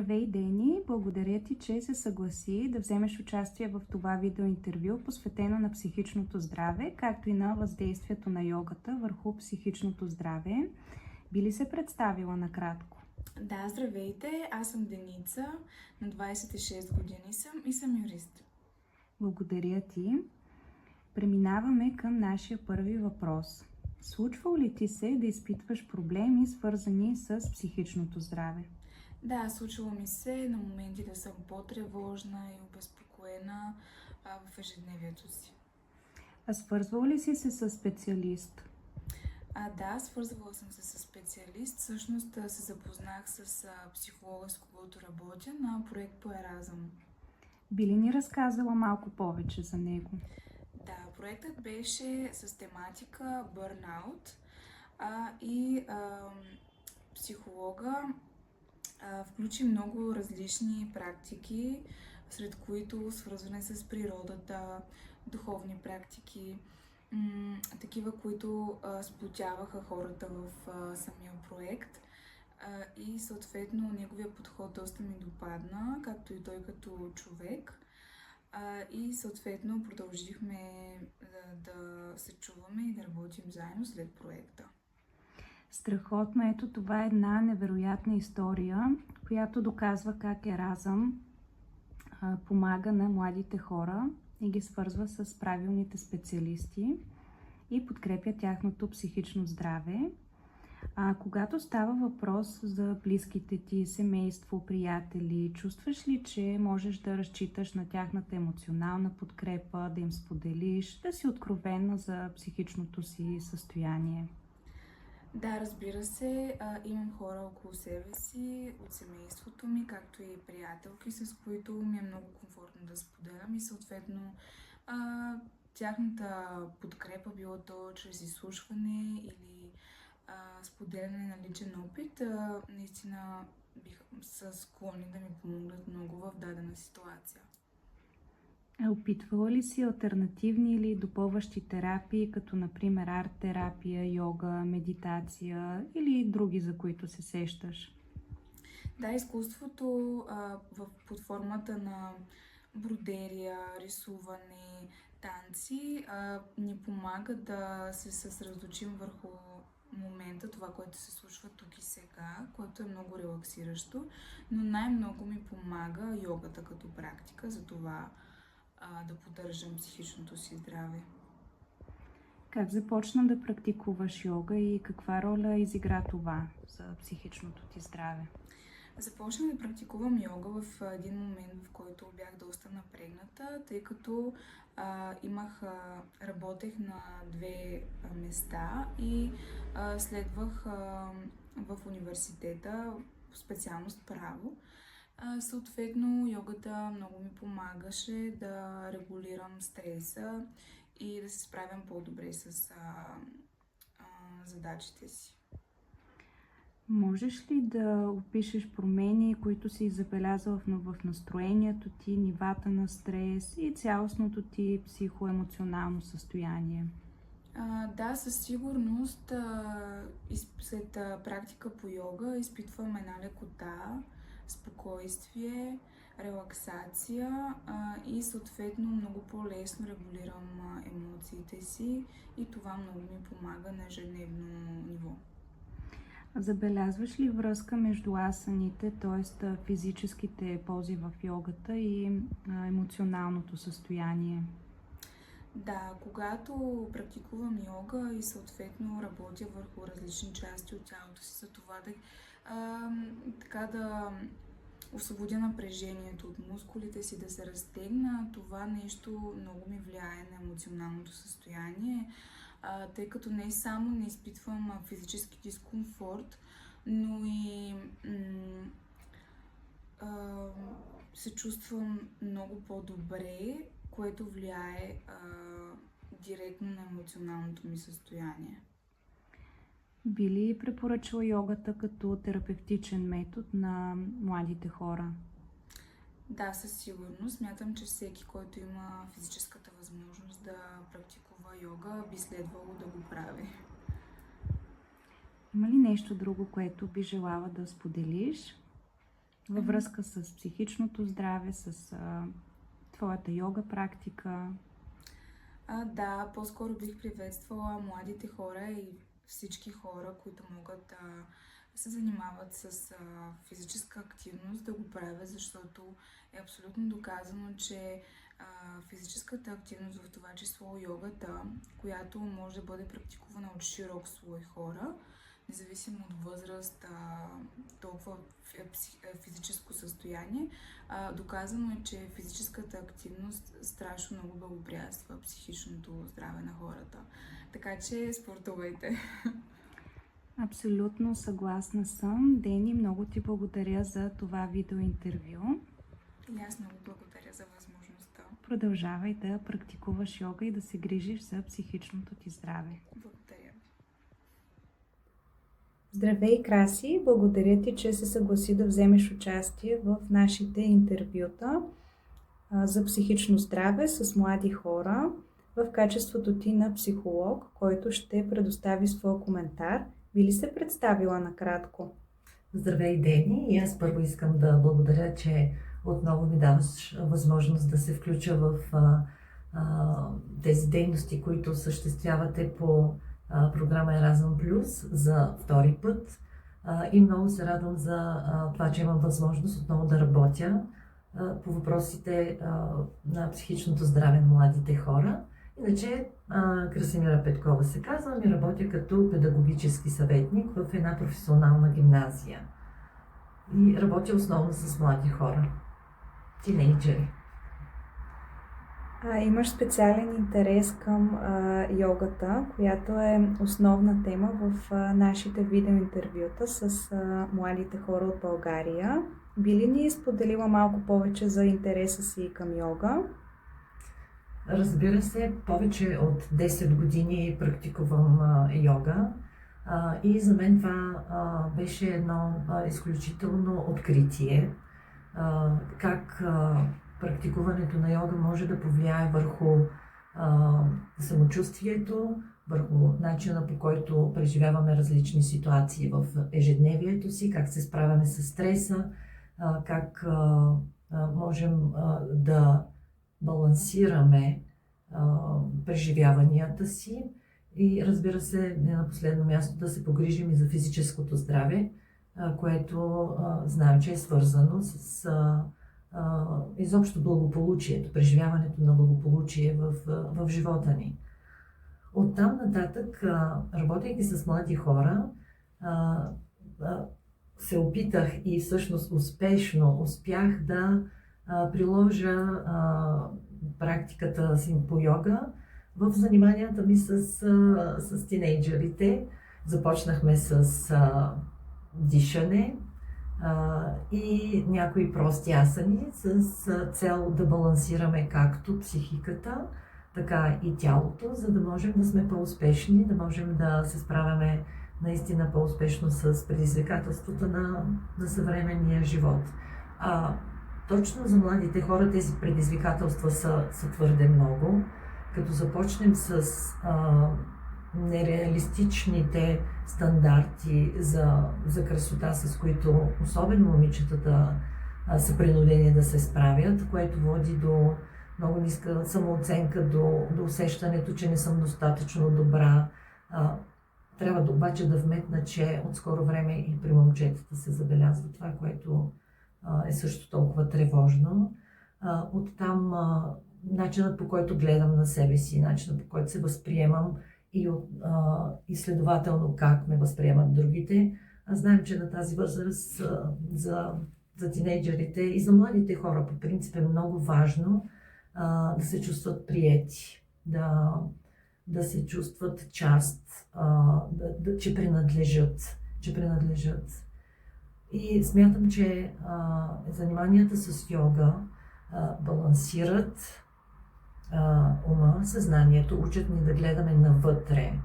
Здравей, Дени! Благодаря ти, че се съгласи да вземеш участие в това видеоинтервю, посветено на психичното здраве, както и на въздействието на йогата върху психичното здраве. Би ли се представила накратко? Да, здравейте! Аз съм Деница, на 26 години съм и съм юрист. Благодаря ти. Преминаваме към нашия първи въпрос. Случва ли ти се да изпитваш проблеми, свързани с психичното здраве? Да, случило ми се на моменти да съм по-тревожна и обезпокоена в ежедневието си. А свързвала ли си се с специалист? Да, свързвала съм се с специалист. Всъщност се запознах с психолога, с когото работя, на проект по Еразъм. Би ли ни разказала малко повече за него? Да, проектът беше с тематика бърнаут и психолога включи много различни практики, сред които свързване с природата, духовни практики, такива, които сплотяваха хората в самия проект. И съответно неговия подход доста ми допадна, както и той като човек. И съответно продължихме да се чуваме и да работим заедно след проекта. Страхотно, ето това е една невероятна история, която доказва как Еразъм помага на младите хора и ги свързва с правилните специалисти и подкрепя тяхното психично здраве. Когато става въпрос за близките ти, семейство, приятели, чувстваш ли, че можеш да разчиташ на тяхната емоционална подкрепа, да им споделиш, да си откровена за психичното си състояние? Да, разбира се, имам хора около себе си, от семейството ми, както и приятелки, с които ми е много комфортно да споделям и съответно тяхната подкрепа, било то чрез изслушване или споделяне на личен опит, наистина са склонни да ми помогнат много в дадена ситуация. Опитвала ли си алтернативни или допълващи терапии, като например арт-терапия, йога, медитация или други, за които се сещаш? Да, изкуството под формата на бродерия, рисуване, танци ни помага да се съсредоточим върху момента, това, което се случва тук и сега, което е много релаксиращо, но най-много ми помага йогата като практика за това да поддържам психичното си здраве. Как започна да практикуваш йога и каква роля изигра това за психичното ти здраве? Започнах да практикувам йога в един момент, в който бях доста напрегната, тъй като работех на две места и следвах в университета специалност право. Съответно, йогата много ми помагаше да регулирам стреса и да се справям по-добре с задачите си. Можеш ли да опишеш промени, които си забелязала в настроението ти, нивата на стрес и цялостното ти психоемоционално състояние? Да, със сигурност след практика по йога изпитвам една лекота, спокойствие, релаксация и съответно много по-лесно регулирам емоциите си и това много ми помага на ежедневно ниво. Забелязваш ли връзка между асаните, т.е. физическите пози в йогата и емоционалното състояние? Да, когато практикувам йога и съответно работя върху различни части от тялото си, за това да освободя напрежението от мускулите си, да се разтегна, това нещо много ми влияе на емоционалното състояние, тъй като не само не изпитвам физически дискомфорт, но и се чувствам много по-добре, което влияе директно на емоционалното ми състояние. Би ли препоръчала йогата като терапевтичен метод на младите хора? Да, със сигурност. Смятам, че всеки, който има физическата възможност да практикува йога, би следвало да го прави. Има ли нещо друго, което би желала да споделиш във връзка с психичното здраве, с твоята йога практика? Да, по-скоро бих приветствала младите хора и всички хора, които могат да се занимават с физическа активност, да го правят, защото е абсолютно доказано, че физическата активност, в това число йогата, която може да бъде практикувана от широк слой хора, независимо от възраст, толкова физическо състояние, доказано е, че физическата активност страшно много благоприятства психичното здраве на хората. Така че спортувайте! Абсолютно съгласна съм. Дени, много ти благодаря за това видеоинтервю. И аз много благодаря за възможността. Продължавай да практикуваш йога и да се грижиш за психичното ти здраве. Благодаря. Здравей, Краси! Благодаря ти, че се съгласи да вземеш участие в нашите интервюта за психично здраве с млади хора в качеството ти на психолог, който ще предостави своя коментар. Би ли се представила накратко? Здравей, Дени! И аз първо искам да благодаря, че отново ми даваш възможност да се включа в тези дейности, които осъществявате по програма Еразъм Плюс за втори път. И много се радвам за това, че имам възможност отново да работя по въпросите на психичното здраве на младите хора. Иначе Красимира Петкова се казва, и работя като педагогически съветник в една професионална гимназия. И работя основно с млади хора, тинейджери. Имаш специален интерес към йогата, която е основна тема в нашите видеоинтервюта с младите хора от България. Би ли ни споделила малко повече за интереса си към йога? Разбира се, повече от 10 години практикувам йога и за мен това беше едно изключително откритие. Как практикуването на йога може да повлияе върху самочувствието, върху начина, по който преживяваме различни ситуации в ежедневието си, как се справяме с стреса, как можем да балансираме преживяванията си и, разбира се, не на последно място, да се погрижим и за физическото здраве, което знаем, че е свързано с изобщо благополучието, преживяването на благополучие в живота ни. Оттам нататък, работейки с млади хора, се опитах и всъщност успешно успях да приложа практиката си по йога в заниманията ми с тинейджерите. Започнахме с дишане и някои прости асани с цел да балансираме както психиката, така и тялото, за да можем да сме по-успешни, да можем да се справяме наистина по-успешно с предизвикателствата на съвременния живот. Точно за младите хора тези предизвикателства са твърде много. Като започнем с нереалистичните стандарти за красота, с които особено момичетата са принудени да се справят, което води до много ниска самооценка, до усещането, че не съм достатъчно добра. Трябва обаче да вметна, че от скоро време и при момчетата се забелязва това, което е също толкова тревожно. Оттам начинът, по който гледам на себе си, начинът, по който се възприемам и следователно как ме възприемат другите. Знаем, че на тази възраст за тинейджерите и за младите хора по принцип е много важно да се чувстват приети, да се чувстват част, че принадлежат. И смятам, че заниманията с йога балансират ума, съзнанието, учат ни да гледаме навътре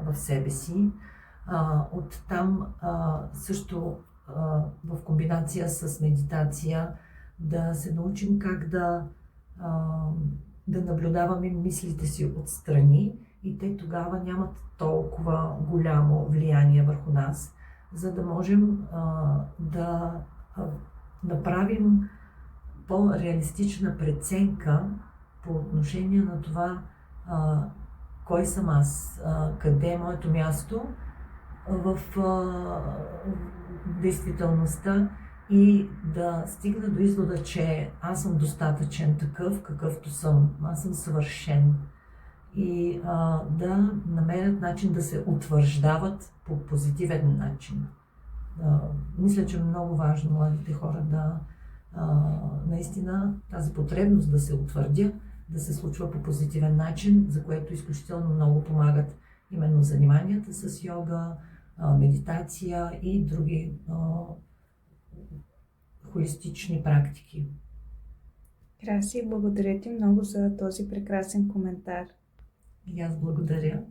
в себе си. Оттам също в комбинация с медитация да се научим как да наблюдаваме мислите си отстрани и те тогава нямат толкова голямо влияние върху нас, за да можем да направим по-реалистична преценка по отношение на това кой съм аз, къде е моето място в действителността и да стигна до извода, че аз съм достатъчен такъв, какъвто съм. Аз съм съвършен. И да намерят начин да се утвърждават по позитивен начин. Мисля, че е много важно младите хора да наистина тази потребност да се утвърдя, да се случва по позитивен начин, за което изключително много помагат именно заниманията с йога, медитация и други холистични практики. Краси, благодаря ти много за този прекрасен коментар. И аз благодаря.